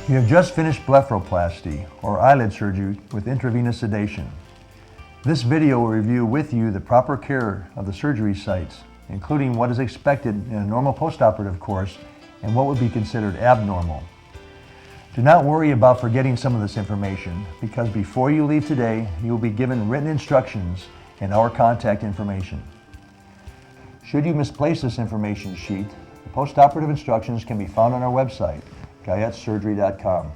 You have just finished blepharoplasty, or eyelid surgery with intravenous sedation. This video will review with you the proper care of the surgery sites, including what is expected in a normal post-operative course and what would be considered abnormal. Do not worry about forgetting some of this information, because before you leave today, you will be given written instructions and our contact information. Should you misplace this information sheet, the post-operative instructions can be found on our website, GuyetteSurgery.com.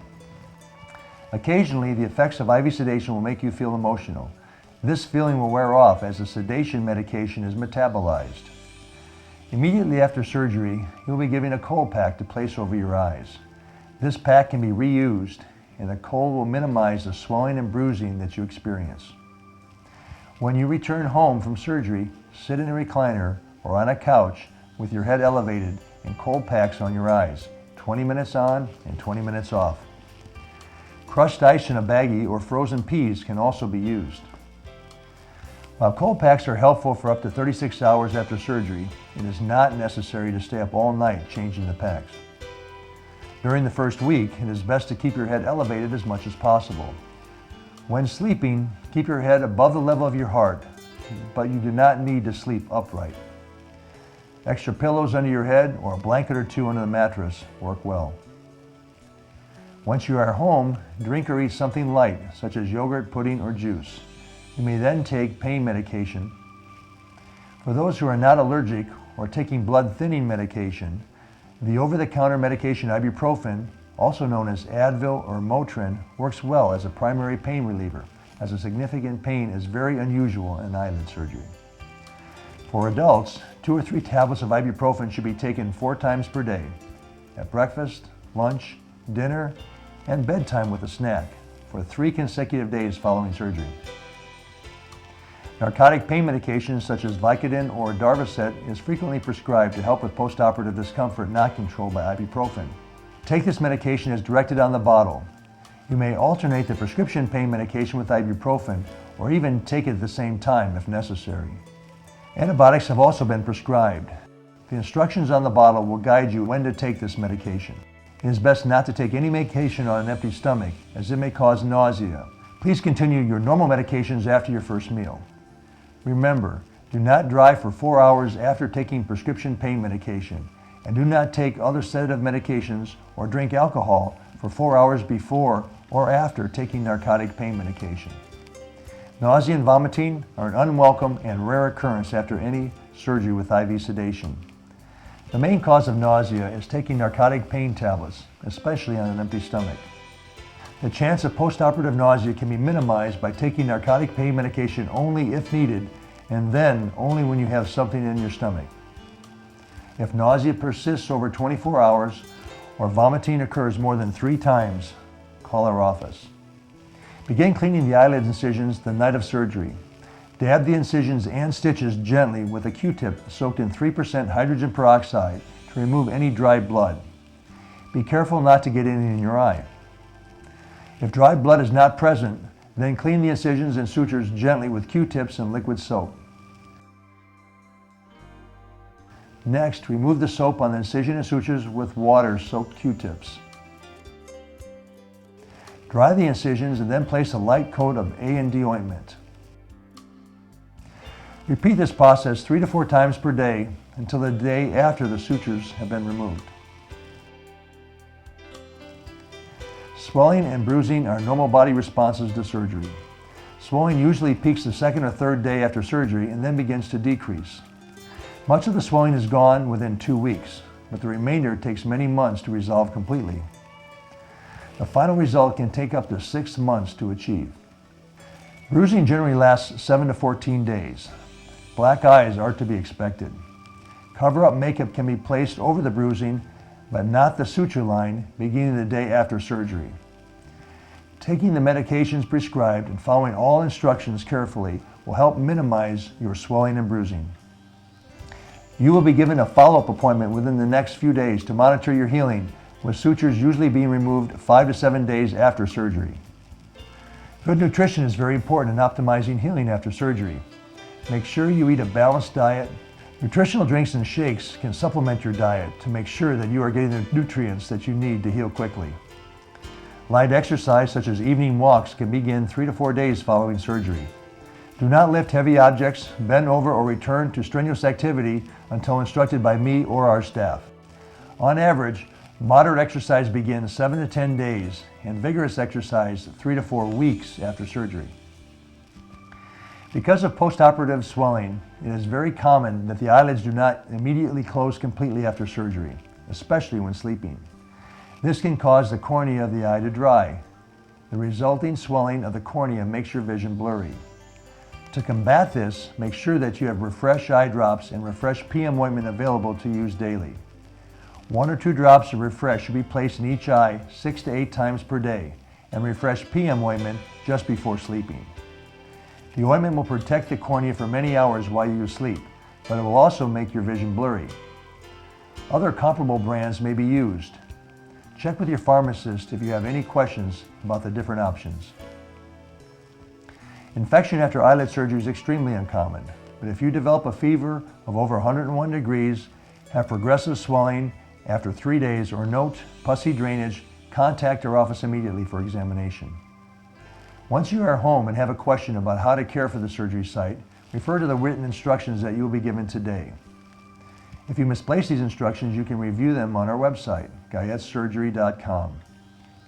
Occasionally, the effects of IV sedation will make you feel emotional. This feeling will wear off as the sedation medication is metabolized. Immediately after surgery, you will be given a cold pack to place over your eyes. This pack can be reused, and the cold will minimize the swelling and bruising that you experience. When you return home from surgery, sit in a recliner or on a couch with your head elevated and cold packs on your eyes, 20 minutes on and 20 minutes off. Crushed ice in a baggie or frozen peas can also be used. While cold packs are helpful for up to 36 hours after surgery, it is not necessary to stay up all night changing the packs. During the first week, it is best to keep your head elevated as much as possible. When sleeping, keep your head above the level of your heart, but you do not need to sleep upright. Extra pillows under your head or a blanket or two under the mattress work well. Once you are home, drink or eat something light, such as yogurt, pudding, or juice. You may then take pain medication. For those who are not allergic or taking blood thinning medication, the over-the-counter medication ibuprofen, also known as Advil or Motrin, works well as a primary pain reliever, as a significant pain is very unusual in eyelid surgery. For adults, 2 or 3 tablets of ibuprofen should be taken 4 times per day, at breakfast, lunch, dinner, and bedtime with a snack, for 3 consecutive days following surgery. Narcotic pain medications such as Vicodin or Darvocet is frequently prescribed to help with post-operative discomfort not controlled by ibuprofen. Take this medication as directed on the bottle. You may alternate the prescription pain medication with ibuprofen, or even take it at the same time if necessary. Antibiotics have also been prescribed. The instructions on the bottle will guide you when to take this medication. It is best not to take any medication on an empty stomach, as it may cause nausea. Please continue your normal medications after your first meal. Remember, do not drive for 4 hours after taking prescription pain medication, and do not take other sedative medications or drink alcohol for 4 hours before or after taking narcotic pain medication. Nausea and vomiting are an unwelcome and rare occurrence after any surgery with IV sedation. The main cause of nausea is taking narcotic pain tablets, especially on an empty stomach. The chance of post-operative nausea can be minimized by taking narcotic pain medication only if needed, and then only when you have something in your stomach. If nausea persists over 24 hours or vomiting occurs more than 3 times, call our office. Begin cleaning the eyelid incisions the night of surgery. Dab the incisions and stitches gently with a Q-tip soaked in 3% hydrogen peroxide to remove any dry blood. Be careful not to get any in your eye. If dry blood is not present, then clean the incisions and sutures gently with Q-tips and liquid soap. Next, remove the soap on the incision and sutures with water-soaked Q-tips. Dry the incisions and then place a light coat of A&D ointment. Repeat this process 3 to 4 times per day until the day after the sutures have been removed. Swelling and bruising are normal body responses to surgery. Swelling usually peaks the 2nd or 3rd day after surgery and then begins to decrease. Much of the swelling is gone within 2 weeks, but the remainder takes many months to resolve completely. The final result can take up to 6 months to achieve. Bruising generally lasts 7 to 14 days. Black eyes are to be expected. Cover-up makeup can be placed over the bruising, but not the suture line, beginning the day after surgery. Taking the medications prescribed and following all instructions carefully will help minimize your swelling and bruising. You will be given a follow-up appointment within the next few days to monitor your healing, with sutures usually being removed 5 to 7 days after surgery. Good nutrition is very important in optimizing healing after surgery. Make sure you eat a balanced diet. Nutritional drinks and shakes can supplement your diet to make sure that you are getting the nutrients that you need to heal quickly. Light exercise such as evening walks can begin 3 to 4 days following surgery. Do not lift heavy objects, bend over, or return to strenuous activity until instructed by me or our staff. On average, moderate exercise begins 7 to 10 days and vigorous exercise 3 to 4 weeks after surgery. Because of postoperative swelling, it is very common that the eyelids do not immediately close completely after surgery, especially when sleeping. This can cause the cornea of the eye to dry. The resulting swelling of the cornea makes your vision blurry. To combat this, make sure that you have Refresh eye drops and Refresh PM ointment available to use daily. 1 or 2 drops of Refresh should be placed in each eye 6 to 8 times per day, and Refresh PM ointment just before sleeping. The ointment will protect the cornea for many hours while you sleep, but it will also make your vision blurry. Other comparable brands may be used. Check with your pharmacist if you have any questions about the different options. Infection after eyelid surgery is extremely uncommon, but if you develop a fever of over 101 degrees, have progressive swelling after 3 days, or note pussy drainage, contact our office immediately for examination. Once you are home and have a question about how to care for the surgery site, refer to the written instructions that you will be given today. If you misplace these instructions, you can review them on our website, GuyetteSurgery.com.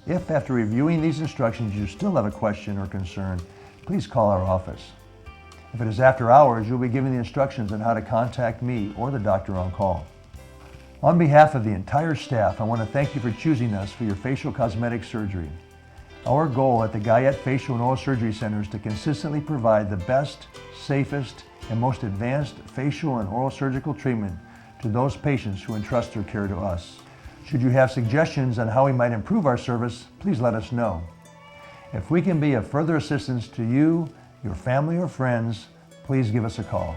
If after reviewing these instructions you still have a question or concern, please call our office. If it is after hours, you'll be given the instructions on how to contact me or the doctor on call. On behalf of the entire staff, I want to thank you for choosing us for your facial cosmetic surgery. Our goal at the Guyette Facial and Oral Surgery Center is to consistently provide the best, safest, and most advanced facial and oral surgical treatment to those patients who entrust their care to us. Should you have suggestions on how we might improve our service, please let us know. If we can be of further assistance to you, your family, or friends, please give us a call.